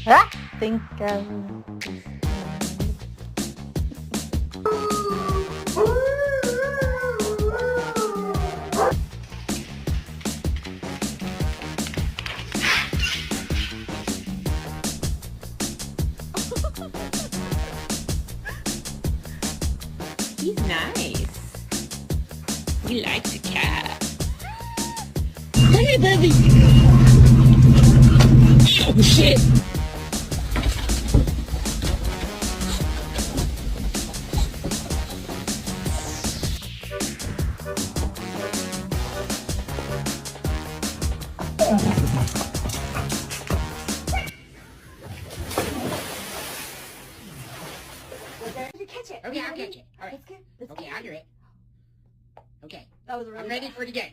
I think He's nice. We like the cat. Hey, baby! Oh, shit! Catch it. Okay, I'll catch it. All right. That's good. That's Okay, good. I'll do it. Okay. That was really I'm ready for the game.